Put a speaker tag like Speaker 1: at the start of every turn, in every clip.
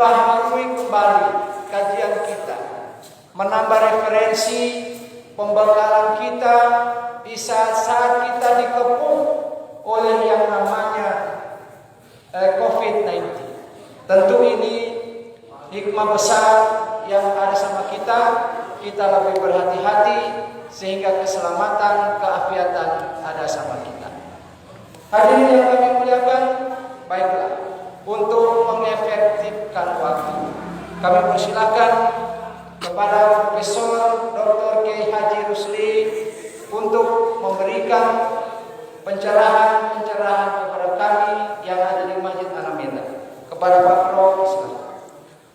Speaker 1: Baharui kembali kajian kita, menambah referensi pembekalan kita di saat-saat kita dikepung oleh yang namanya COVID-19. Tentu ini hikmah besar yang ada sama kita lebih berhati-hati sehingga keselamatan, keafiatan ada sama kita. Hadirin yang kami muliakan, baiklah, untuk mengefektifkan waktu, kami persilakan kepada Profesor Dr. Kiai Haji Rusli untuk memberikan pencerahan-pencerahan kepada kami yang ada di Masjid Al-Amira. Kepada Pak Prof.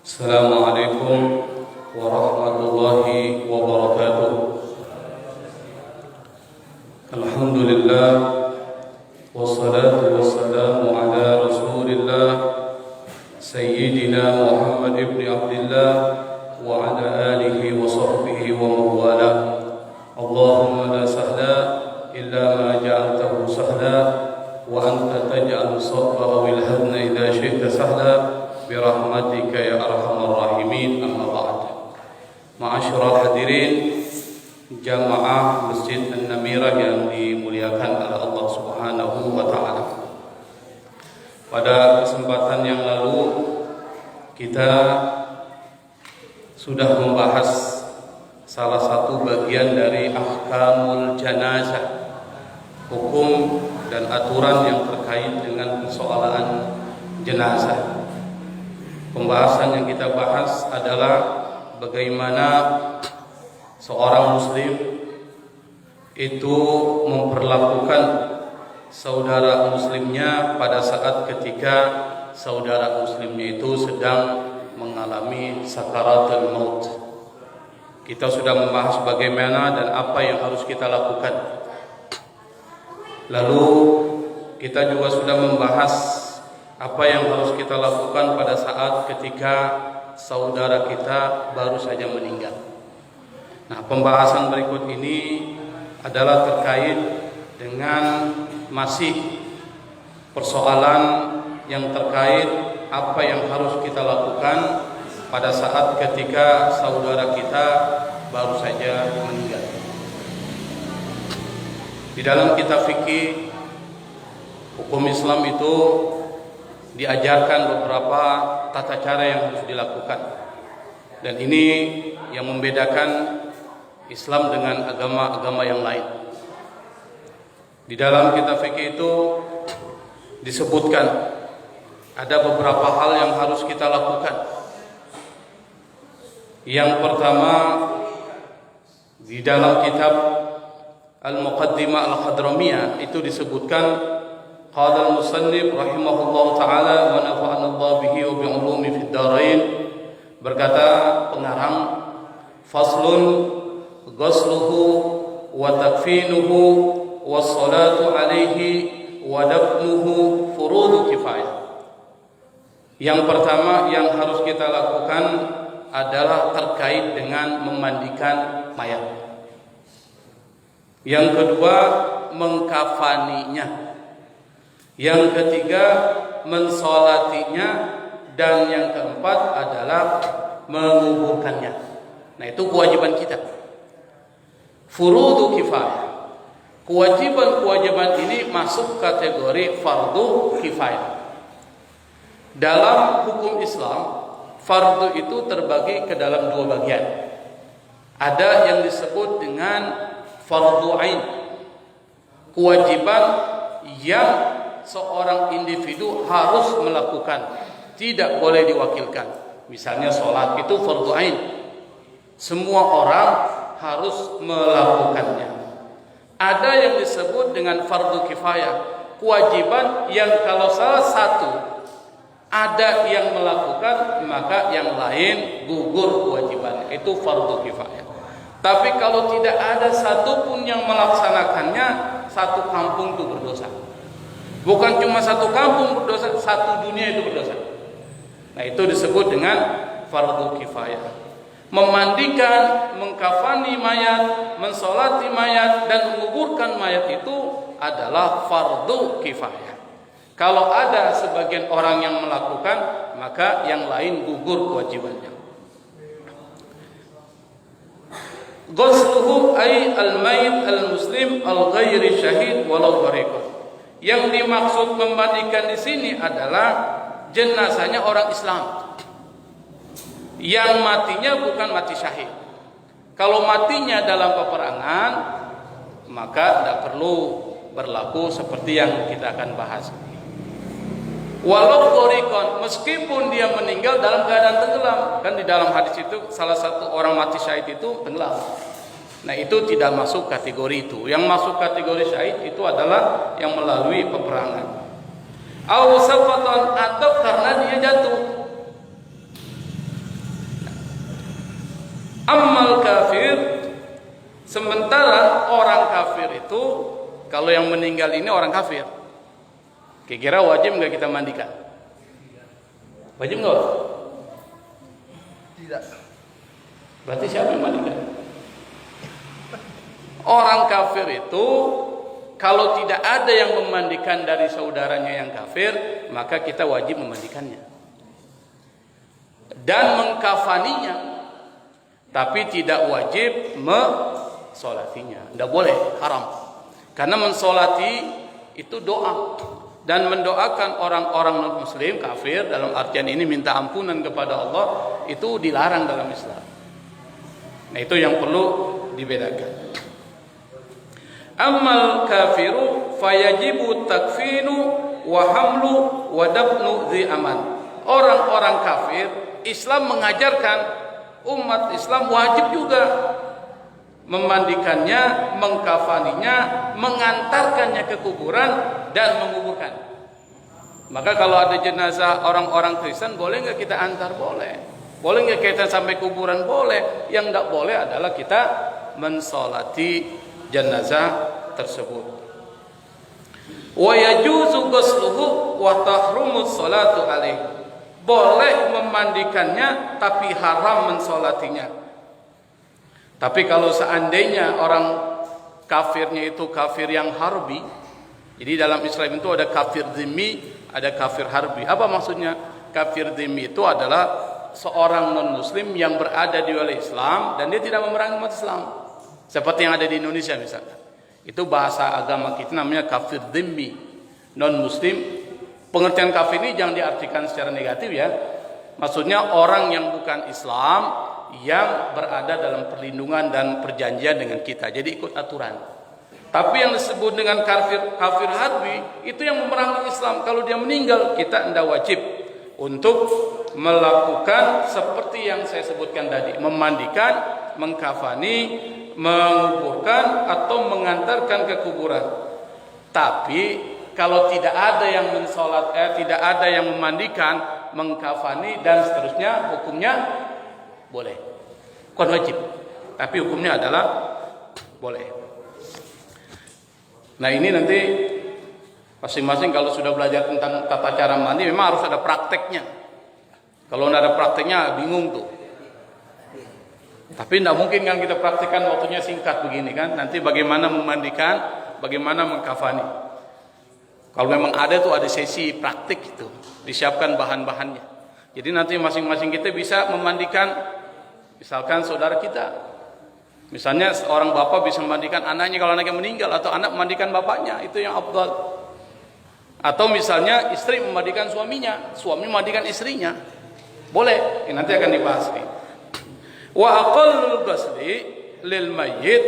Speaker 2: Assalamualaikum warahmatullahi wabarakatuh. Alhamdulillah, wassalatu wassalamu ala Rasulillah Sayyidina Muhammad ibn Abdullah wa ala alihi wa sahbihi wa mawala. Allahumma la sahla illa ma ja'altahu sahla wa anta taj'alu sabra wal hazna idza syi'ta sahla birahmatika ya arhamar rahimin. Amma ba'd. Ma'asyiral hadirin jamaah Masjid An-Namira yang dimuliakan oleh Allah Subhanahu wa taala. Pada kesempatan yang lalu kita sudah membahas salah satu bagian dari ahkamul janazah, hukum dan aturan yang terkait dengan persoalan jenazah. Pembahasan yang kita bahas adalah bagaimana seorang muslim itu memperlakukan saudara muslimnya pada saat ketika saudara muslimnya itu sedang mengalami sakaratul maut. Kita sudah membahas bagaimana dan apa yang harus kita lakukan. Lalu kita juga sudah membahas apa yang harus kita lakukan pada saat ketika saudara kita baru saja meninggal. Nah, pembahasan berikut ini adalah terkait dengan masih persoalan yang terkait apa yang harus kita lakukan pada saat ketika saudara kita baru saja meninggal. Di dalam kitab fikih hukum Islam itu diajarkan beberapa tata cara yang harus dilakukan. Dan ini yang membedakan Islam dengan agama-agama yang lain. Di dalam kitab fikih itu disebutkan ada beberapa hal yang harus kita lakukan. Yang pertama, di dalam kitab Al-Muqaddimah Al-Khadramiyah itu disebutkan qala al-musannif rahimahullahu taala wa nafa'ana Allah bihi wa bi ulumi fid dharain, berkata pengarang, faslun ghusluhu wa takfinuhu wa salatu alaihi wa dafnuhu furudu kifayah. Yang pertama yang harus kita lakukan adalah terkait dengan memandikan mayat. Yang kedua, mengkafaninya. Yang ketiga, mensolatinya. Dan yang keempat adalah menguburkannya. Nah, itu kewajiban kita. Furudu kifayah. Kewajiban-kewajiban ini masuk kategori fardu kifayah. Dalam hukum Islam, fardu itu terbagi ke dalam dua bagian. Ada yang disebut dengan fardu ain, kewajiban yang seorang individu harus melakukan, tidak boleh diwakilkan. Misalnya sholat itu fardu ain, semua orang harus melakukannya. Ada yang disebut dengan fardu kifayah, kewajiban yang kalau salah satu ada yang melakukan, maka yang lain gugur kewajibannya. Itu fardu kifayah. Tapi kalau tidak ada satupun yang melaksanakannya, satu kampung itu berdosa. Bukan cuma satu kampung berdosa, satu dunia itu berdosa. Nah, itu disebut dengan fardu kifayah. Memandikan, mengkafani mayat, mensolati mayat, dan menguburkan mayat itu adalah fardu kifayah. Kalau ada sebagian orang yang melakukan, maka yang lain gugur kewajibannya. Ghusluhu ay al-mayit al-muslim al-ghairi syahid walau ghariqan. Yang dimaksud memandikan di sini adalah jenazahnya orang Islam yang matinya bukan mati syahid. Kalau matinya dalam peperangan, maka tidak perlu berlaku seperti yang kita akan bahas. Walau ghariqan, meskipun dia meninggal dalam keadaan tenggelam, kan di dalam hadis itu salah satu orang mati syahid itu tenggelam. Nah, itu tidak masuk kategori itu. Yang masuk kategori syahid itu adalah yang melalui peperangan. Aw saqatan, atau karena dia jatuh. Ammal kafir, sementara orang kafir itu, kalau yang meninggal ini orang kafir, kira-kira wajib nggak kita mandikan? Wajib nggak?
Speaker 1: Tidak.
Speaker 2: Berarti siapa yang mandikan? Orang kafir itu, kalau tidak ada yang memandikan dari saudaranya yang kafir, maka kita wajib memandikannya dan mengkafaninya, tapi tidak wajib mensolatinya. Tidak boleh, haram. Karena mensolati itu doa, dan mendoakan orang-orang non-muslim kafir dalam artian ini minta ampunan kepada Allah, itu dilarang dalam Islam. Nah, itu yang perlu dibedakan. Ammal kafiru fayajibu takfinu wa hamlu wa dafnu dhi aman. Orang-orang kafir, Islam mengajarkan umat Islam wajib juga memandikannya, mengkafaninya, mengantarkannya ke kuburan dan menguburkan. Maka kalau ada jenazah orang-orang Kristen, boleh nggak kita antar? Boleh. Boleh nggak kita sampai kuburan? Boleh. Yang tidak boleh adalah kita mensolati jenazah tersebut. Wa yajuzu ghusluhu wa tahrumu sholatu alaihi. Boleh memandikannya tapi haram mensolatinya. Tapi kalau seandainya orang kafirnya itu kafir yang harbi, jadi dalam Islam itu ada kafir dhimmi, ada kafir harbi. Apa maksudnya? Kafir dhimmi itu adalah seorang non-muslim yang berada di wilayah Islam dan dia tidak memerangi umat Islam. Seperti yang ada di Indonesia misalnya. Itu bahasa agama kita namanya kafir dhimmi, non-muslim. Pengertian kafir ini jangan diartikan secara negatif ya. Maksudnya orang yang bukan Islam yang berada dalam perlindungan dan perjanjian dengan kita. Jadi ikut aturan. Tapi yang disebut dengan kafir harbi itu yang memerangi Islam. Kalau dia meninggal, kita tidak wajib untuk melakukan seperti yang saya sebutkan tadi, memandikan, mengkafani, menguburkan atau mengantarkan ke kuburan. Tapi kalau tidak ada yang tidak ada yang memandikan, mengkafani dan seterusnya, hukumnya boleh. Bukan wajib, tapi hukumnya adalah boleh. Nah, ini nanti masing-masing kalau sudah belajar tentang tata cara mandi memang harus ada prakteknya. Kalau tidak ada prakteknya bingung tuh. Tapi tidak mungkin kan kita praktikkan waktunya singkat begini kan. Nanti bagaimana memandikan, bagaimana mengkafani. Kalau memang ada tuh ada sesi praktik itu, disiapkan bahan-bahannya. Jadi nanti masing-masing kita bisa memandikan, misalkan saudara kita. Misalnya seorang bapak bisa memandikan anaknya kalau anaknya meninggal, atau anak memandikan bapaknya, itu yang afdal. Atau misalnya istri memandikan suaminya, suami memandikan istrinya. Boleh, ini nanti akan dibahas nih. Wa aqallul ghusli lil mayyit,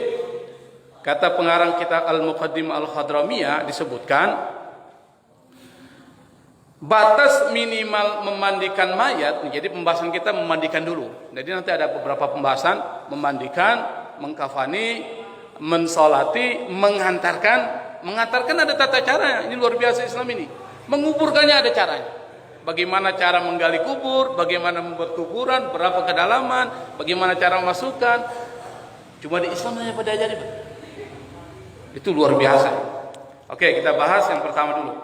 Speaker 2: kata pengarang kitab Al-Muqaddimah Al-Khadramiyah disebutkan batas minimal memandikan mayat. Jadi pembahasan kita memandikan dulu. Jadi nanti ada beberapa pembahasan memandikan, mengkafani, mensolati, mengantarkan. Mengantarkan ada tata cara. Ini luar biasa Islam ini. Menguburkannya ada caranya. Bagaimana cara menggali kubur, bagaimana membuat kuburan, berapa kedalaman, bagaimana cara memasukkan. Cuma di Islam hanya pada ajaran. Itu luar biasa. Oke, kita bahas yang pertama dulu.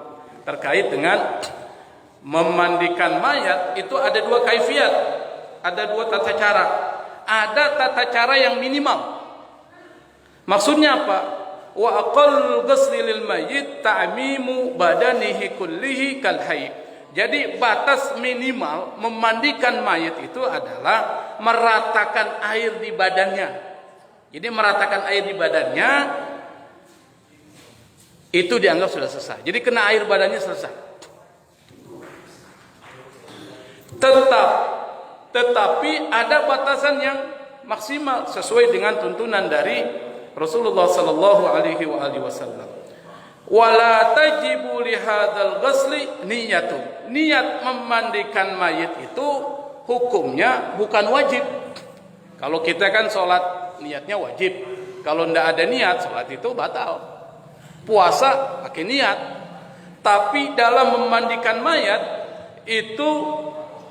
Speaker 2: Terkait dengan memandikan mayat, itu ada dua kaifiat, ada dua tata cara. Ada tata cara yang minimal. Maksudnya apa? wa aqall ghusli lil mayyit ta'mimu badanihi kullihi kal hayy. Jadi batas minimal memandikan mayat itu adalah meratakan air di badannya. Jadi meratakan air di badannya itu dianggap sudah selesai. Jadi kena air badannya selesai. Tetapi ada batasan yang maksimal sesuai dengan tuntunan dari Rasulullah sallallahu alaihi wasallam. Wala tajibu li hadzal ghusli niyatu. Niat memandikan mayit itu hukumnya bukan wajib. Kalau kita kan sholat niatnya wajib. Kalau tidak ada niat sholat itu batal. Puasa pakai niat. Tapi dalam memandikan mayat itu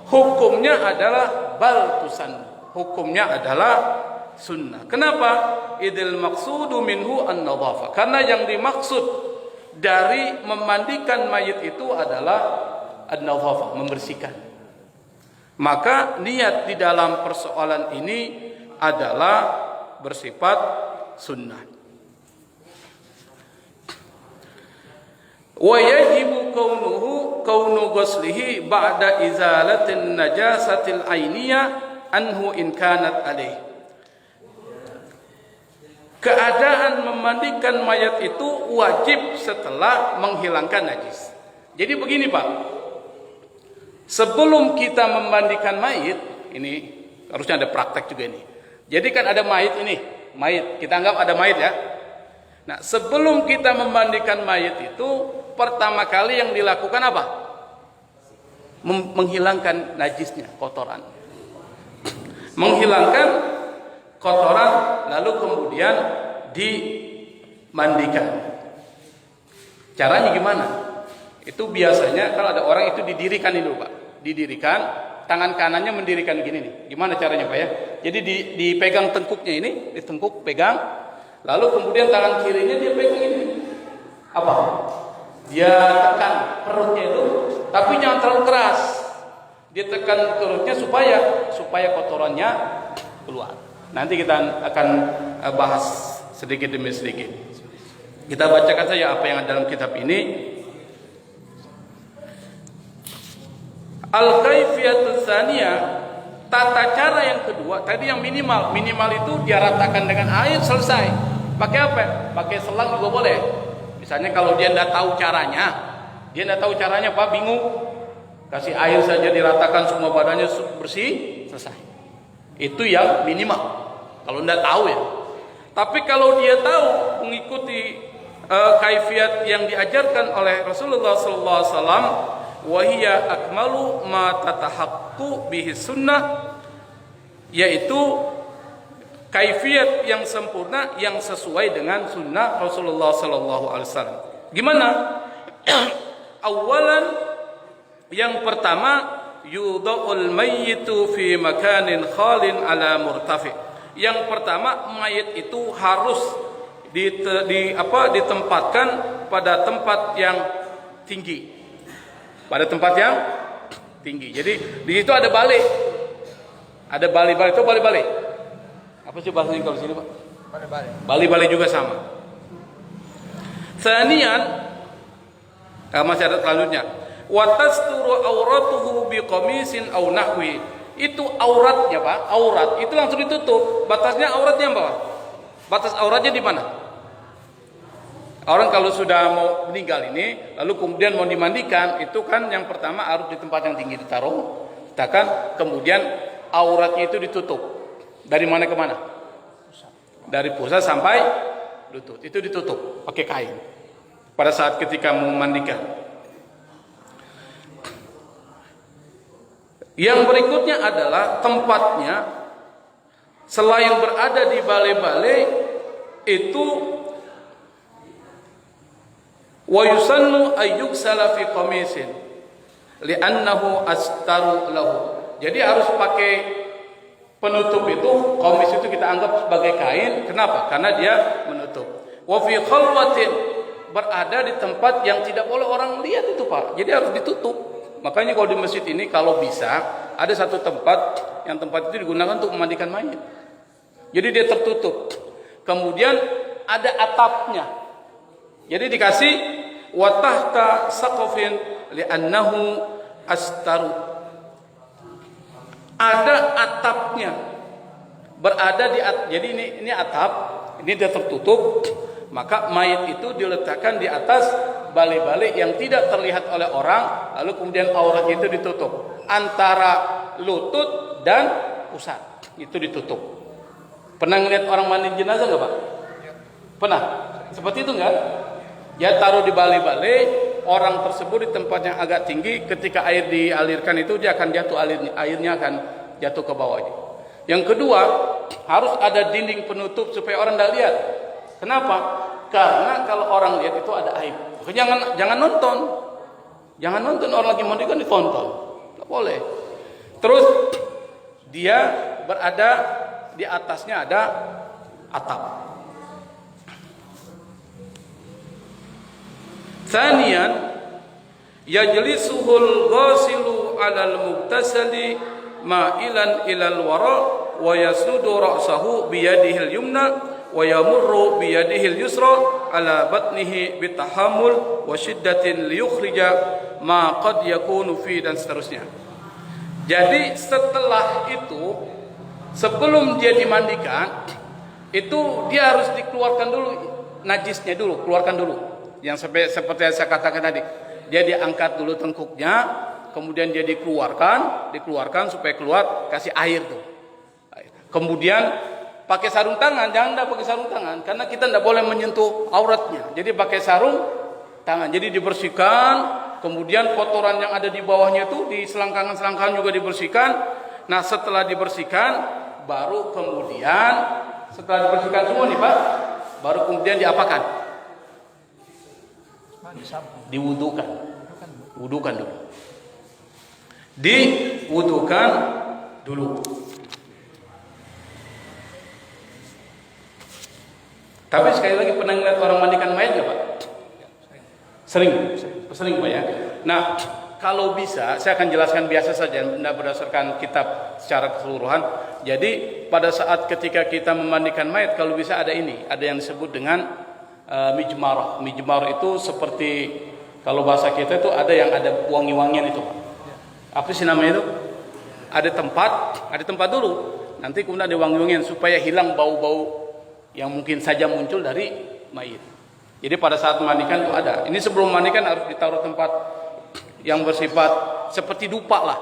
Speaker 2: hukumnya adalah baltusan. Hukumnya adalah sunnah. Kenapa? Idil maqsudu minhu an-nadhafah. Karena yang dimaksud dari memandikan mayit itu adalah an-nadhafah, membersihkan. Maka niat di dalam persoalan ini adalah bersifat sunnah. Wa yajibu kaunu ghuslihi ba'da izalatin najasatil ainiyah anhu in kanat alaih. Keadaan memandikan mayat itu wajib setelah menghilangkan najis. Jadi begini Pak, sebelum kita memandikan mayat, ini harusnya ada praktek juga ini. Jadi kan ada mayat ini, mayat, kita anggap ada mayat ya. Nah sebelum kita memandikan mayat itu, pertama kali yang dilakukan apa? Menghilangkan najisnya, kotoran. Menghilangkan kotoran, lalu kemudian dimandikan. Caranya gimana? Itu biasanya kalau ada orang itu didirikan dulu Pak. Didirikan, tangan kanannya mendirikan gini nih. Gimana caranya Pak ya? Jadi dipegang tengkuknya ini, ditengkuk, pegang. Lalu kemudian tangan kirinya dia pegang ini. Apa? Dia tekan perutnya itu, tapi jangan terlalu keras. Dia tekan perutnya supaya kotorannya keluar. Nanti kita akan bahas sedikit demi sedikit. Kita bacakan saja apa yang ada dalam kitab ini. Al-kaifiyatus tsaniyah, tata cara yang kedua. Tadi yang minimal itu dia ratakan dengan air, selesai. Pakai apa? Pakai selang juga boleh. Misalnya kalau dia tidak tahu caranya, Pak, bingung. Kasih air saja diratakan semua badannya bersih, selesai. Itu yang minimal. Kalau tidak tahu ya. Tapi kalau dia tahu mengikuti kaifiat yang diajarkan oleh Rasulullah sallallahu alaihi wasallam, wa hiya akmalu ma tatahaqqu bihi sunnah, yaitu kaifiat yang sempurna yang sesuai dengan sunnah Rasulullah sallallahu alaihi wasallam. Gimana? Awalan, yang pertama, yudha'ul mayyitu fi makanin khalin ala murtafi'. Yang pertama, mayit itu harus ditempatkan pada tempat yang tinggi. Pada tempat yang tinggi. Jadi di situ ada balik. Ada balik-balik. Itu balik-balik. Apa sih bahasanya kalau sini, Pak?
Speaker 1: Balik-balik.
Speaker 2: Balik-balik juga sama. Tsaniyan, masih ada selanjutnya. Wa tasturu auratuhu biqamisin aw nahwi. Itu auratnya Pak, aurat itu langsung ditutup. Batasnya auratnya apa? Batas auratnya di mana? Orang kalau sudah mau meninggal ini, lalu kemudian mau dimandikan, itu kan yang pertama harus di tempat yang tinggi ditaruh, letakkan, kemudian auratnya itu ditutup. Dari mana ke mana? Dari pusat sampai lutut, itu ditutup pakai kain. Pada saat ketika mau memandikan. Yang berikutnya adalah tempatnya, selain berada di balai-balai itu, wa yusannu ayyuksala fi qamisin li'annahu astaru lahu. Jadi harus pakai penutup itu, qamis itu kita anggap sebagai kain. Kenapa? Karena dia menutup. Wa fi khalwatin, berada di tempat yang tidak boleh orang lihat itu Pak. Jadi harus ditutup. Makanya kalau di masjid ini kalau bisa ada satu tempat yang tempat itu digunakan untuk memandikan mayit. Jadi dia tertutup. Kemudian ada atapnya. Jadi dikasih wa tahta saqafin li'annahu astaru. Ada atapnya. Berada di jadi ini atap, ini dia tertutup, maka mayit itu diletakkan di atas balik-balik yang tidak terlihat oleh orang, lalu kemudian auratnya itu ditutup. Antara lutut dan pusat itu ditutup. Pernah ngeliat orang mandi jenazah nggak Pak? Pernah? Seperti itu nggak? Ya taruh di balik-balik, orang tersebut di tempat yang agak tinggi, ketika air dialirkan itu dia akan jatuh, airnya akan jatuh ke bawahnya. Yang kedua, harus ada dinding penutup supaya orang tidak lihat. Kenapa? Karena kalau orang lihat itu ada aib. Jangan nonton. Jangan nonton orang lagi mandi kan ditonton. Tidak boleh. Terus dia berada di atasnya ada atap. Thaniyan yajlisuhul ghasilu 'alal mubtasali ma'ilan ilal wara wa yasnudu ra'sahu biyadihil yumna wa yamurru biyadihil yusra ala batnihi bitahammul wa shiddatin liyukhrija ma qad yakunu fi, dan seterusnya. Jadi setelah itu, sebelum dia dimandikan, itu dia harus dikeluarkan dulu najisnya dulu, keluarkan dulu. Yang seperti yang saya katakan tadi, dia diangkat dulu tengkuknya, kemudian dia dikeluarkan supaya keluar, kasih air tuh. Kemudian pakai sarung tangan, jangan pakai sarung tangan, karena kita tidak boleh menyentuh auratnya. Jadi pakai sarung tangan, jadi dibersihkan, kemudian kotoran yang ada di bawahnya itu di selangkangan juga dibersihkan. Nah setelah dibersihkan, baru kemudian setelah dibersihkan semua nih Pak, baru kemudian diapakan? Diwudukan. Wudukan dulu. Diwudukan dulu. Tapi sekali lagi, pernah ngeliat orang mandikan mayat nggak Pak? Sering Pak ya. Nah, kalau bisa, saya akan jelaskan biasa saja, tidak berdasarkan kitab secara keseluruhan. Jadi pada saat ketika kita memandikan mayat, kalau bisa ada yang disebut dengan mijmar. Mijmar itu seperti, kalau bahasa kita itu ada yang ada wangi-wangian itu Pak. Apa sih namanya itu? Ada tempat dulu. Nanti kemudian ada wangi-wangian supaya hilang bau-bau yang mungkin saja muncul dari mayit. Jadi pada saat memandikan itu ada. Ini sebelum memandikan harus ditaruh tempat yang bersifat seperti dupa lah.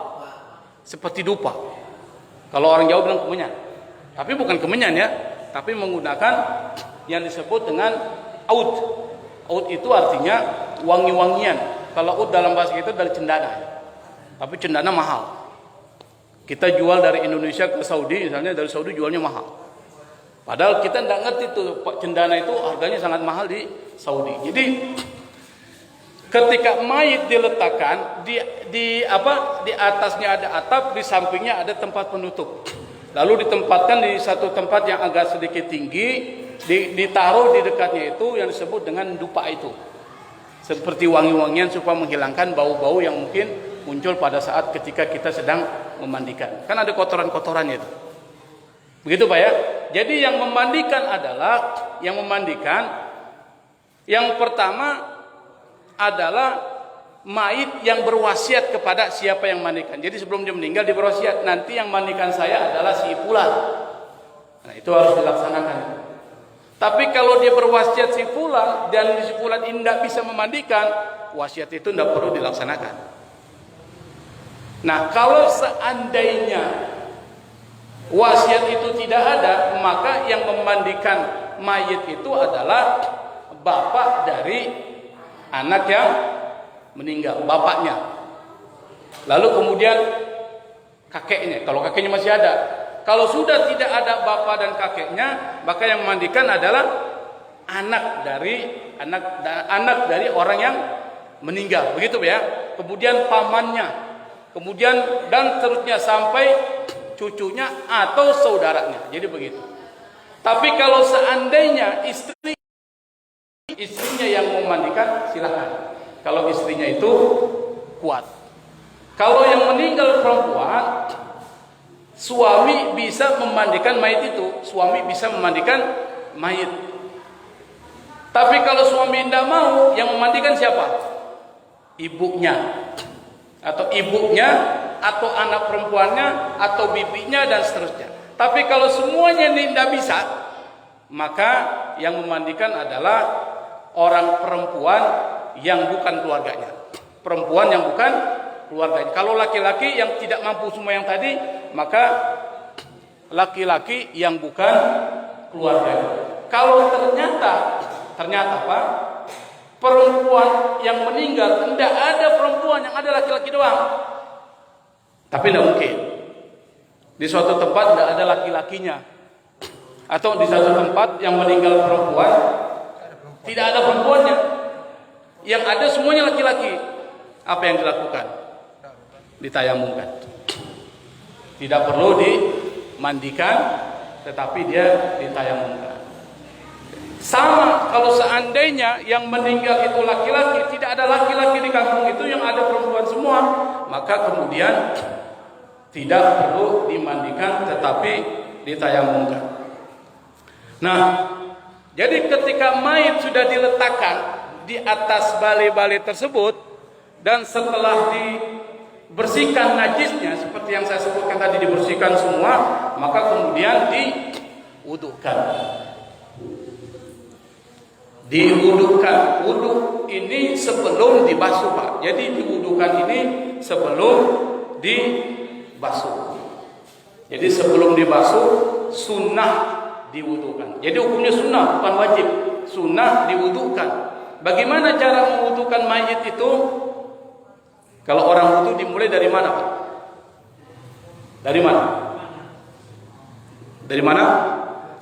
Speaker 2: Seperti dupa. Kalau orang Jawa bilang kemenyan. Tapi bukan kemenyan ya, tapi menggunakan yang disebut dengan aud. Aud itu artinya wangi-wangian. Kalau aud dalam bahasa kita dari cendana. Tapi cendana mahal. Kita jual dari Indonesia ke Saudi, misalnya dari Saudi jualnya mahal. Padahal kita tidak ngerti tuh cendana itu harganya sangat mahal di Saudi. Jadi ketika mayit diletakkan di atasnya ada atap, di sampingnya ada tempat penutup. Lalu ditempatkan di satu tempat yang agak sedikit tinggi, ditaruh di dekatnya itu yang disebut dengan dupa itu. Seperti wangi-wangian supaya menghilangkan bau-bau yang mungkin muncul pada saat ketika kita sedang memandikan. Kan ada kotoran-kotorannya itu. Begitu Pak ya. Jadi yang memandikan yang pertama adalah mayit yang berwasiat kepada siapa yang mandikan. Jadi sebelum dia meninggal dia berwasiat, nanti yang mandikan saya adalah si fulan. Nah, itu harus dilaksanakan. Tapi kalau dia berwasiat si fulan dan si fulan ini tidak bisa memandikan, wasiat itu tidak perlu dilaksanakan. Nah, kalau seandainya wasiat itu tidak ada, maka yang memandikan mayit itu adalah bapak dari anak yang meninggal, bapaknya. Lalu kemudian kakeknya, kalau kakeknya masih ada. Kalau sudah tidak ada bapak dan kakeknya, maka yang memandikan adalah anak dari orang yang meninggal, begitu ya. Kemudian pamannya, kemudian dan seterusnya sampai cucunya atau saudaranya. Jadi begitu. Tapi kalau seandainya istrinya yang memandikan, silakan. Kalau istrinya itu kuat. Kalau yang meninggal perempuan, suami bisa memandikan mayit itu. Suami bisa memandikan mayit. Tapi kalau suami tidak mau, yang memandikan siapa? Ibunya, atau anak perempuannya, atau bibinya dan seterusnya. Tapi kalau semuanya ini tidak bisa, maka yang memandikan adalah orang perempuan yang bukan keluarganya. Perempuan yang bukan keluarganya. Kalau laki-laki yang tidak mampu semua yang tadi, maka laki-laki yang bukan keluarganya. Kalau ternyata apa? Perempuan yang meninggal, tidak ada perempuan, yang ada laki-laki doang. Tapi tidak mungkin. Di suatu tempat tidak ada laki-lakinya. Atau di satu tempat yang meninggal perempuan, tidak ada perempuannya. Yang ada semuanya laki-laki. Apa yang dilakukan? Ditayamumkan. Tidak perlu dimandikan, tetapi dia ditayamumkan. Sama kalau seandainya yang meninggal itu laki-laki, tidak ada laki-laki di kampung itu, yang ada perempuan semua, maka kemudian tidak perlu dimandikan, tetapi ditayamumkan. Nah, jadi ketika mayit sudah diletakkan di atas balai-balai tersebut, dan setelah dibersihkan najisnya, seperti yang saya sebutkan tadi, dibersihkan semua, maka kemudian diwudukan. Diwudukan. Wuduk ini sebelum dibasuh, Pak. Jadi diwudukan ini sebelum dibasuh. Jadi sebelum dibasuh, sunnah diwudukan. Jadi hukumnya sunnah, bukan wajib. Sunnah diwudukan. Bagaimana cara mewudukan mayit itu? Kalau orang wudu dimulai dari mana, Pak? Dari mana? Dari mana?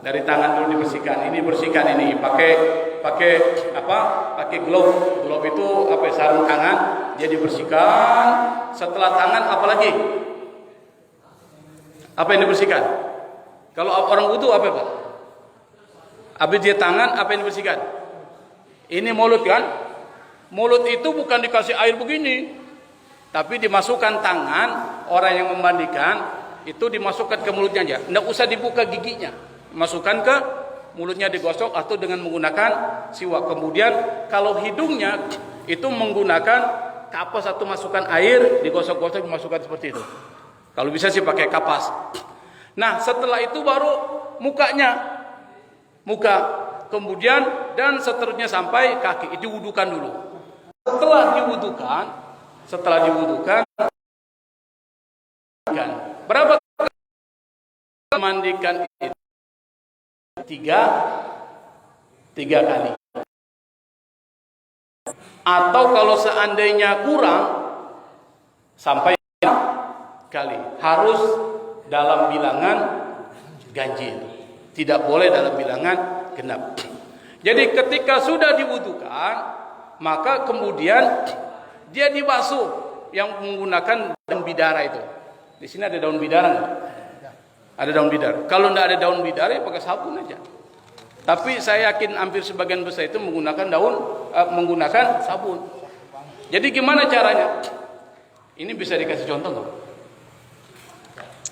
Speaker 2: Dari tangan dulu dibersihkan. Ini bersihkan ini. Pakai apa? Pakai glove. Glove itu apa? Sarung tangan. Dia dibersihkan. Setelah tangan apa lagi? Apa yang dibersihkan? Kalau orang wudu apa, Pak? Habis dia tangan, apa yang dibersihkan? Ini mulut kan? Mulut itu bukan dikasih air begini, tapi dimasukkan tangan orang yang memandikan, itu dimasukkan ke mulutnya aja. Tidak usah dibuka giginya. Masukkan ke mulutnya, digosok atau dengan menggunakan siwak. Kemudian kalau hidungnya itu menggunakan kapas atau masukkan air, digosok-gosok, dimasukkan seperti itu. Kalau bisa sih pakai kapas. Nah, setelah itu baru mukanya. Muka, kemudian dan seterusnya sampai kaki. Diwudukan dulu. Setelah diwudukan, berapa kali mandikan itu? Tiga kali. Atau kalau seandainya kurang, sampai kali. Harus dalam bilangan ganjil. Tidak boleh dalam bilangan genap. Jadi ketika sudah diwudukan, maka kemudian dia dibasuh yang menggunakan daun bidara itu. Di sini ada daun bidara nggak? Ada daun bidara. Kalau tidak ada daun bidara, ya pakai sabun aja. Tapi saya yakin hampir sebagian besar itu menggunakan menggunakan sabun. Jadi gimana caranya? Ini bisa dikasih contoh nggak?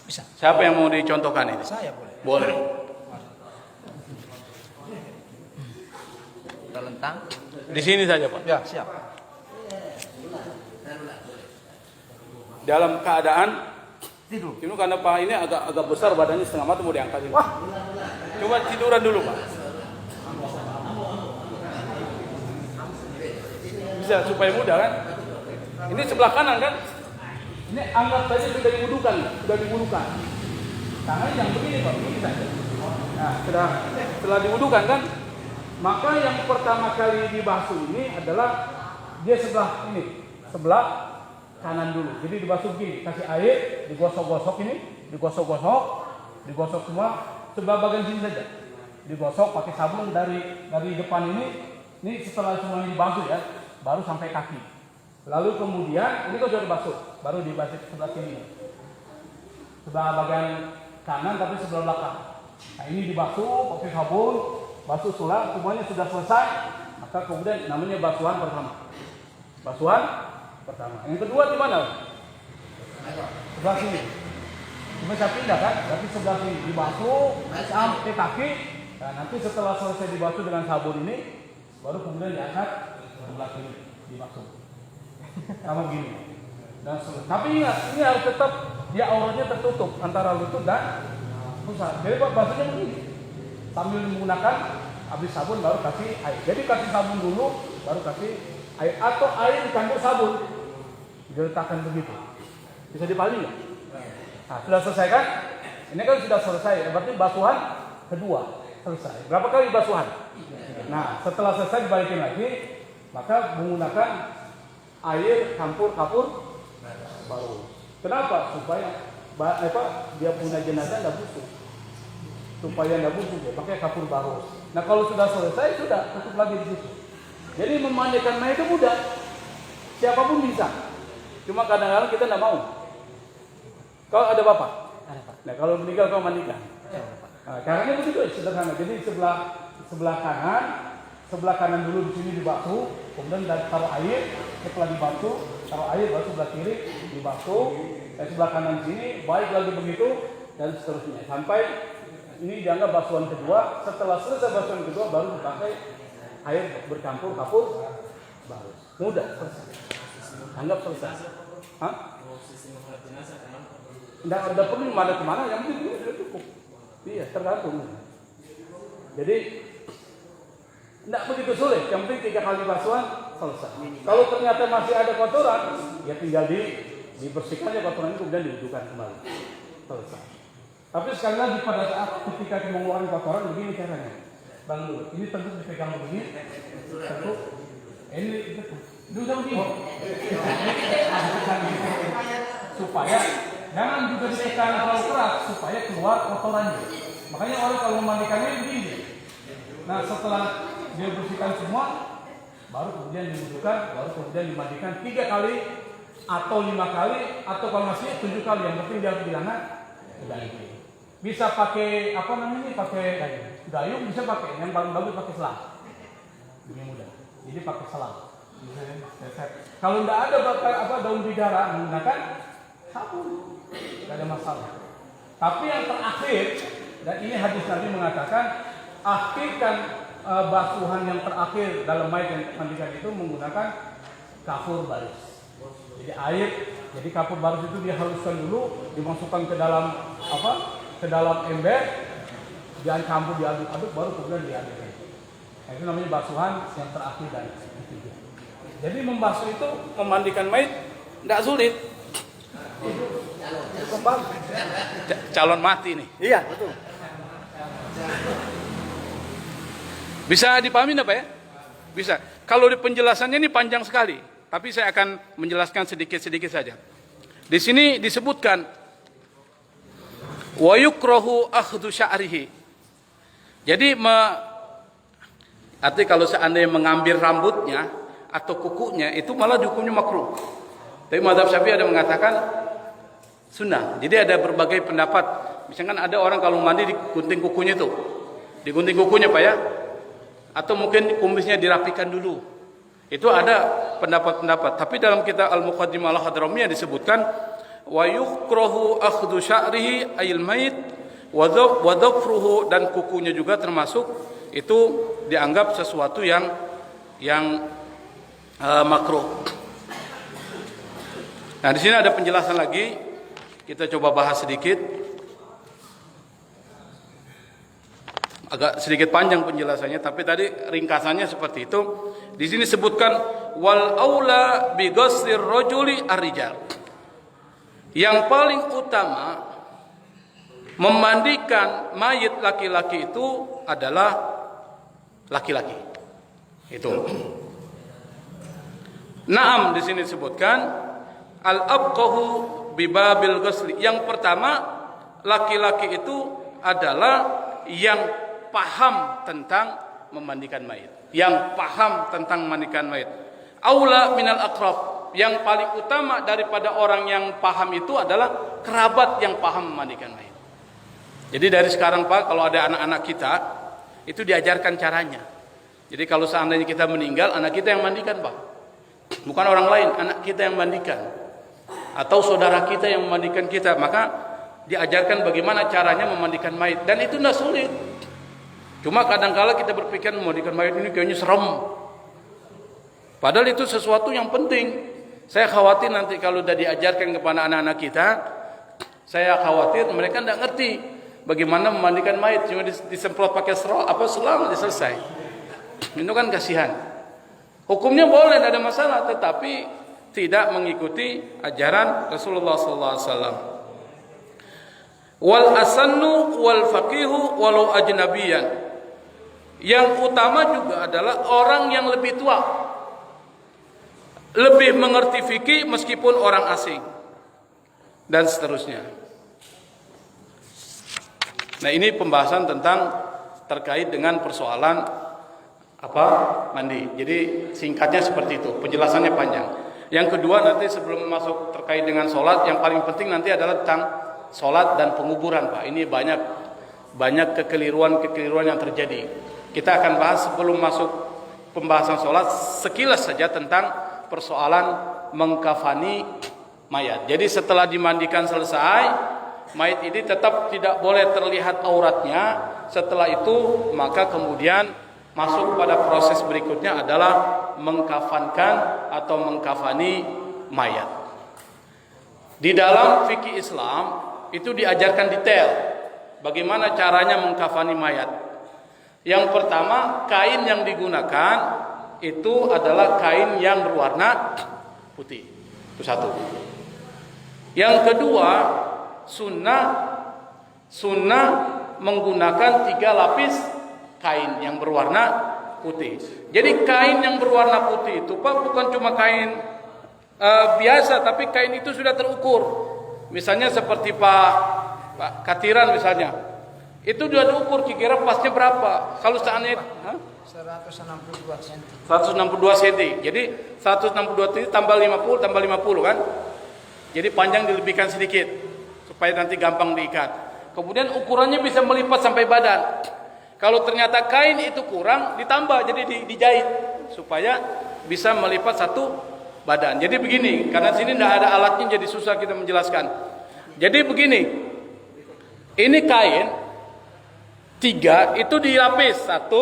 Speaker 2: Bisa. Siapa yang mau dicontohkan ini?
Speaker 3: Saya boleh.
Speaker 2: Boleh.
Speaker 3: Terlentang.
Speaker 2: Di sini saja, Pak.
Speaker 3: Ya, siap.
Speaker 2: Dalam keadaan
Speaker 3: Tidur.
Speaker 2: ini karena Pak ini agak besar badannya, setengah mata mau diangkat ini. Wah. Coba tiduran dulu, Pak. Bisa supaya mudah kan? Ini sebelah kanan kan? Ini anggap saja sudah diwudukan. Tangan yang begini, Pak, begini saja. Nah, setelah diwudukan kan? Maka yang pertama kali dibasuh ini adalah dia sebelah kanan dulu. Jadi dibasuh begini, kasih air, digosok-gosok ini, digosok semua, sebelah bagian sini saja. Digosok pakai sabun dari depan ini setelah semuanya dibasuh ya, baru sampai kaki. Lalu kemudian ini sudah dibasuh, baru dibasuh sebelah sini. Sebelah bagian kanan tapi sebelah belakang. Nah, ini dibasuh pakai sabun, basuh sulam, semuanya sudah selesai, maka kemudian namanya basuhan pertama. Yang kedua di mana? Sebelah sini. Cuma saya pindah kan, berarti sebelah sini dibasuh sampai kaki. Nah, nanti setelah selesai dibasuh dengan sabun ini,
Speaker 3: baru kemudian diangkat sebelah kiri dimasuk. Sama gini. Dan tapi ingat, ini harus tetap dia auratnya tertutup antara lutut dan pusat. Jadi bahasanya begini, sambil menggunakan habis sabun baru kasih air. Jadi kasih sabun dulu, baru kasih air atau air dicampur sabun. Diletakkan begitu. Bisa dipahami nggak? Nah, sudah selesai kan? Ini kan sudah selesai. Berarti basuhan kedua selesai. Berapa kali basuhan? Nah, setelah selesai dibalikin lagi, maka menggunakan air campur kapur baru. Kenapa? Supaya dia punya jenazah tidak busuk. Supaya tidak busuk dia pakai kapur baru. Nah, kalau sudah selesai sudah tutup lagi di situ. Jadi memandikan mayat itu mudah. Siapapun bisa. Cuma kadang-kadang kita tidak mau. Kau ada bapak?
Speaker 4: Ada, Pak.
Speaker 3: Nah, kalau meninggal kau mandikan.
Speaker 4: Ya, Pak.
Speaker 3: Nah, caranya begitu sederhana. Jadi sebelah kanan dulu di sini dibasuh, kemudian taruh air, setelah dibasuh taruh air, baru sebelah kiri dibasuh, sebelah kanan sini, baik lagi begitu dan seterusnya sampai ini dianggap basuhan kedua. Setelah selesai basuhan kedua baru dipakai air bercampur kapur baru. Mudah, selesai. Anggap selesai. Hah? Tidak perlu kemana, yang penting sudah cukup. Iya, tergantung. Jadi tidak begitu sulit. Yang penting 3 kali basuhan selesai. Kalau ternyata masih ada kotoran, ya tinggal dibersihkannya kotoran itu kemudian diwudukan kembali. Selesai. Tapi sekali lagi pada saat ketika mengeluarkan kotoran begini caranya. Bang dulu, ini tentu dipegang begini. Tentu ini dulu begini. Supaya jangan juga ditekan terlalu keras supaya keluar kotorannya. Makanya orang kalau memandikannya begini. Nah, setelah dia bersihkan semua, baru kemudian diwudukan, baru kemudian dimandikan 3 kali atau 5 kali atau kalau masih 7 kali. Yang penting dia harus diangkat. Bisa pakai pakai gayung, bisa pakai. Yang paling bagus pakai selang. Ini mudah. Jadi pakai selang. Kalau tidak ada daun bidara, menggunakan sabun, tidak ada masalah. Tapi yang terakhir, dan ini hadis Nabi mengatakan, akhirkan basuhan yang terakhir dalam mayat yang mandikan itu menggunakan kafur baris. Jadi air, jadi kafur baris itu dihaluskan dulu, dimasukkan ke dalam ke dalam ember, jangan campur diaduk-aduk, baru kemudian diaduk. Nah, itu namanya basuhan yang terakhir dan ketiga. Jadi membasuh itu memandikan mayat tidak sulit. Kembali.
Speaker 2: Calon mati nih.
Speaker 3: Iya, betul.
Speaker 2: Bisa dipahami apa ya? Bisa. Kalau di penjelasannya ini panjang sekali, tapi saya akan menjelaskan sedikit-sedikit saja. Di sini disebutkan wa yukrahu akhdhu sya'rihi. Jadi arti kalau seandainya mengambil rambutnya atau kukunya itu malah hukumnya makruh. Tapi mazhab Syafi'i ada mengatakan sunnah. Jadi ada berbagai pendapat. Misalkan ada orang kalau mandi digunting kukunya itu. Digunting kukunya Pak ya. Atau mungkin kumisnya dirapikan dulu. Itu ada pendapat-pendapat. Tapi dalam kitab Al-Muqaddimah Al-Hadramiyah disebutkan wa yukrahu akhdhu sya'rihi ayil mayit wa dhafruhu, dan kukunya juga termasuk itu dianggap sesuatu yang makruh. Nah, di sini ada penjelasan lagi. Kita coba bahas sedikit. Agak sedikit panjang penjelasannya, tapi tadi ringkasannya seperti itu. Di sini sebutkan wal aula bi ghuslir rajuli ar-rijal. Yang paling utama memandikan mayit laki-laki itu adalah laki-laki. Itu. Naam, di sini disebutkan al-abqahu bibabil ghusli. Yang pertama, laki-laki itu adalah yang paham tentang memandikan mayit. Yang paham tentang memandikan mayit. Aula minal aqrab. Yang paling utama daripada orang yang paham itu adalah kerabat yang paham memandikan mayit. Jadi dari sekarang Pak, kalau ada anak-anak kita, itu diajarkan caranya. Jadi kalau seandainya kita meninggal, anak kita yang mandikan Pak. Bukan orang lain, anak kita yang mandikan. Atau saudara kita yang memandikan kita. Maka diajarkan bagaimana caranya memandikan mayit. Dan itu tidak sulit. Cuma kadang-kala kita berpikir memandikan mayat ini kayaknya serem. Padahal itu sesuatu yang penting. Saya khawatir nanti kalau sudah diajarkan kepada anak-anak kita, saya khawatir mereka tidak ngerti bagaimana memandikan mayat, cuma disemprot pakai selang selesai. Itu kan kasihan. Hukumnya boleh, tidak ada masalah, tetapi tidak mengikuti ajaran Rasulullah SAW. Wal asannu wal faqihu walau ajnabiyan. Yang utama juga adalah orang yang lebih tua, lebih mengerti fikih meskipun orang asing, dan seterusnya. Nah, ini pembahasan tentang terkait dengan persoalan mandi. Jadi singkatnya seperti itu, penjelasannya panjang. Yang kedua, nanti sebelum masuk terkait dengan sholat, yang paling penting nanti adalah tentang sholat dan penguburan, Pak. Ini banyak kekeliruan yang terjadi. Kita akan bahas sebelum masuk pembahasan sholat sekilas saja tentang persoalan mengkafani mayat. Jadi setelah dimandikan selesai, mayat ini tetap tidak boleh terlihat auratnya. Setelah itu maka kemudian masuk pada proses berikutnya adalah mengkafankan atau mengkafani mayat. Di dalam fikih Islam itu diajarkan detail bagaimana caranya mengkafani mayat. Yang pertama, kain yang digunakan itu adalah kain yang berwarna putih. Itu satu. Yang kedua, sunnah menggunakan 3 lapis kain yang berwarna putih. Jadi kain yang berwarna putih itu, Pak, bukan cuma kain biasa, tapi kain itu sudah terukur. Misalnya seperti Pak Katiran misalnya, itu sudah diukur kira-kira pasnya berapa. Kalau seandainya
Speaker 1: 162 cm.
Speaker 2: 162 cm. Jadi 162 cm tambah 50 kan. Jadi panjang dilebihkan sedikit supaya nanti gampang diikat. Kemudian ukurannya bisa melipat sampai badan. Kalau ternyata kain itu kurang, ditambah, jadi dijahit supaya bisa melipat satu badan. Jadi begini, karena sini tidak ada alatnya, jadi susah kita menjelaskan. Jadi begini, ini kain 3 itu dilapis, 1,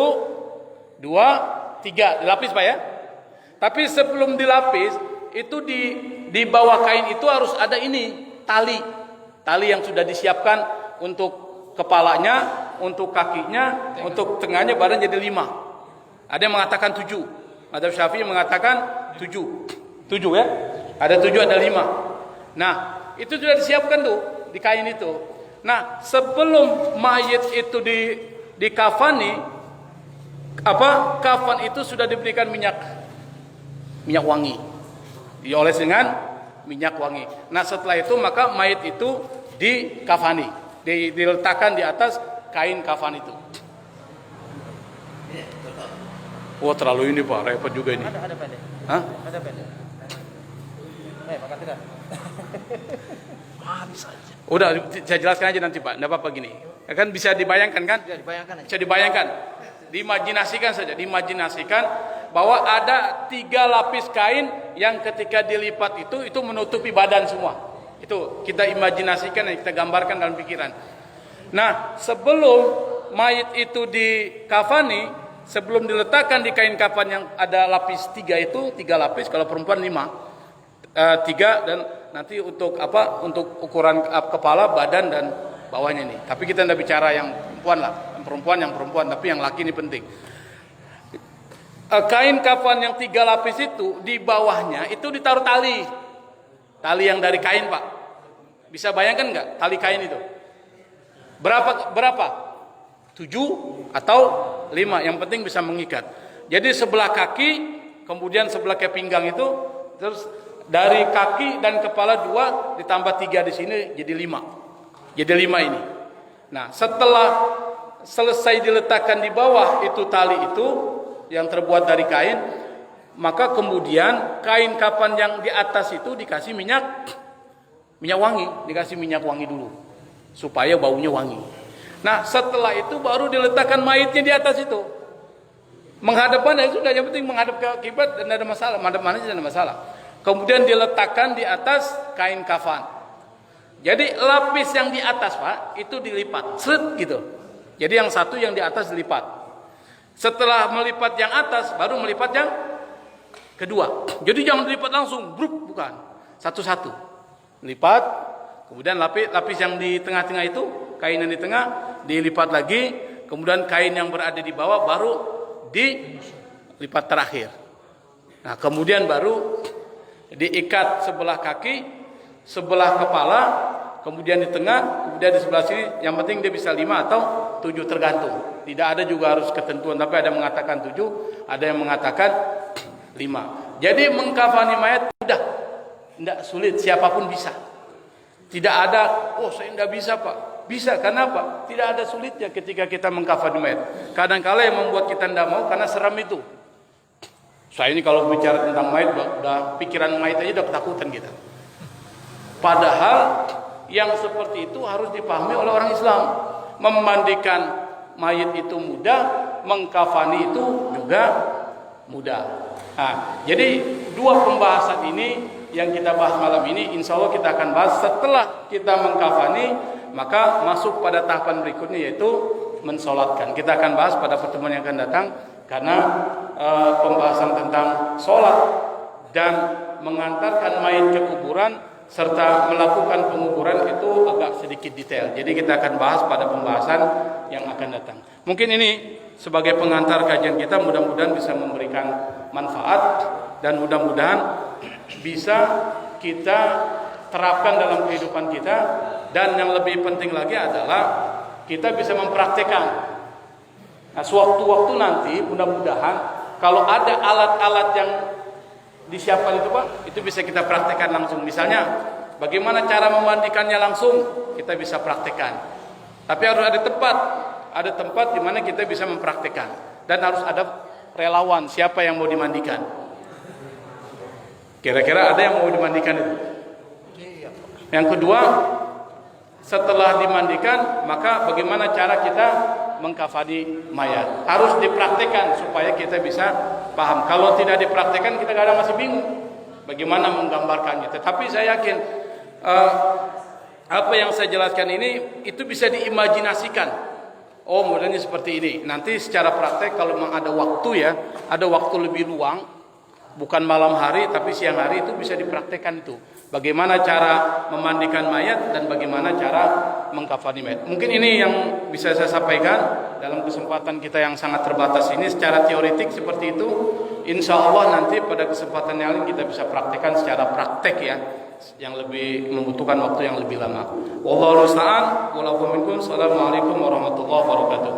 Speaker 2: 2, 3 dilapis, Pak ya. Tapi sebelum dilapis itu di bawah kain itu harus ada ini tali yang sudah disiapkan untuk kepalanya, untuk kakinya, untuk tengahnya, badan jadi 5. Ada yang mengatakan 7. Madzhab Syafi'i mengatakan 7 ya. Ada 7, ada 5. Nah, itu sudah disiapkan tuh di kain itu. Nah, sebelum mayit itu dikafani, kafan itu sudah diberikan minyak wangi, dioles dengan minyak wangi. Nah, setelah itu maka mayit itu dikafani, diletakkan di atas kain kafan itu. Wah, terlalu ini, Pak, repot juga ini.
Speaker 1: Ada pendek.
Speaker 2: Hah?
Speaker 1: Ada pendek. Pak Katiran. Bisa aja.
Speaker 2: Udah, saya jelaskan aja nanti, Pak. Tidak apa-apa gini. Kan bisa dibayangkan kan?
Speaker 1: Ya, dibayangkan aja.
Speaker 2: Bisa dibayangkan. Diimajinasikan saja. Diimajinasikan bahwa ada 3 lapis kain yang ketika dilipat itu menutupi badan semua. Itu kita imajinasikan dan kita gambarkan dalam pikiran. Nah, sebelum mayit itu dikafani, sebelum diletakkan di kain kafan yang ada lapis 3 itu, 3 lapis, kalau perempuan 5. 3, dan nanti untuk untuk ukuran kepala, badan, dan bawahnya ini. Tapi kita tidak bicara yang perempuan yang perempuan, tapi yang laki ini penting. Kain kafan yang 3 lapis itu, di bawahnya itu ditaruh tali yang dari kain, Pak. Bisa bayangkan nggak tali kain itu? Berapa? 7 atau 5, yang penting bisa mengikat. Jadi sebelah kaki, kemudian sebelah ke pinggang itu, terus dari kaki dan kepala 2 ditambah 3 di sini jadi 5. Jadi 5 ini. Nah, setelah selesai diletakkan di bawah itu tali itu yang terbuat dari kain, maka kemudian kain kafan yang di atas itu dikasih minyak wangi, dikasih minyak wangi dulu supaya baunya wangi. Nah, setelah itu baru diletakkan mayitnya di atas itu. Menghadap mana itu sudah, yang penting menghadap ke kiblat dan tidak ada masalah, menghadap mana tidak ada masalah. Kemudian diletakkan di atas kain kafan. Jadi lapis yang di atas, Pak, itu dilipat, seret gitu. Jadi yang satu yang di atas dilipat. Setelah melipat yang atas, baru melipat yang kedua. Jadi jangan dilipat langsung, bruk, bukan. Satu-satu. Lipat, kemudian lapis yang di tengah-tengah itu, kain yang di tengah, dilipat lagi, kemudian kain yang berada di bawah baru dilipat terakhir. Nah, kemudian baru diikat sebelah kaki, sebelah kepala, kemudian di tengah, kemudian di sebelah sini. Yang penting dia bisa 5 atau 7 tergantung. Tidak ada juga harus ketentuan, tapi ada yang mengatakan 7, ada yang mengatakan 5. Jadi mengkafani mayat mudah, tidak sulit, siapapun bisa. Tidak ada, oh saya tidak bisa Pak. Bisa, karena apa? Tidak ada sulitnya ketika kita mengkafani mayat. Kadang-kala yang membuat kita tidak mau karena seram itu. Saya ini kalau bicara tentang mayat, udah pikiran mayat aja udah ketakutan kita. Padahal yang seperti itu harus dipahami oleh orang Islam. Memandikan mayat itu mudah, mengkafani itu juga mudah. Nah, jadi dua pembahasan ini yang kita bahas malam ini, insya Allah kita akan bahas setelah kita mengkafani, maka masuk pada tahapan berikutnya yaitu mensolatkan. Kita akan bahas pada pertemuan yang akan datang, karena pembahasan tentang solat dan mengantarkan mayat ke kuburan serta melakukan penguburan itu agak sedikit detail. Jadi kita akan bahas pada pembahasan yang akan datang. Mungkin ini sebagai pengantar kajian kita, mudah-mudahan bisa memberikan manfaat dan mudah-mudahan bisa kita terapkan dalam kehidupan kita, dan yang lebih penting lagi adalah kita bisa mempraktekkan. Nah, sewaktu-waktu nanti mudah-mudahan kalau ada alat-alat yang disiapkan itu Pak, itu bisa kita praktekkan langsung. Misalnya bagaimana cara memandikannya langsung, kita bisa praktekkan. Tapi harus ada tempat di mana kita bisa mempraktekkan, dan harus ada relawan siapa yang mau dimandikan. Kira-kira ada yang mau dimandikan itu? Yang kedua, setelah dimandikan, maka bagaimana cara kita mengkafani mayat? Harus dipraktekkan supaya kita bisa paham. Kalau tidak dipraktekkan, kita kadang masih bingung bagaimana menggambarkannya. Tetapi saya yakin apa yang saya jelaskan ini itu bisa diimajinasikan. Oh, modelnya seperti ini. Nanti secara praktek kalau memang ada waktu ya, ada waktu lebih luang, bukan malam hari tapi siang hari, itu bisa dipraktekkan itu. Bagaimana cara memandikan mayat dan bagaimana cara mengkafani mayat. Mungkin ini yang bisa saya sampaikan dalam kesempatan kita yang sangat terbatas ini secara teoretik seperti itu. Insya Allah nanti pada kesempatan yang lain kita bisa praktekkan secara praktek ya, yang lebih membutuhkan waktu yang lebih lama. Wallahu a'lam. Assalamualaikum warahmatullahi wabarakatuh.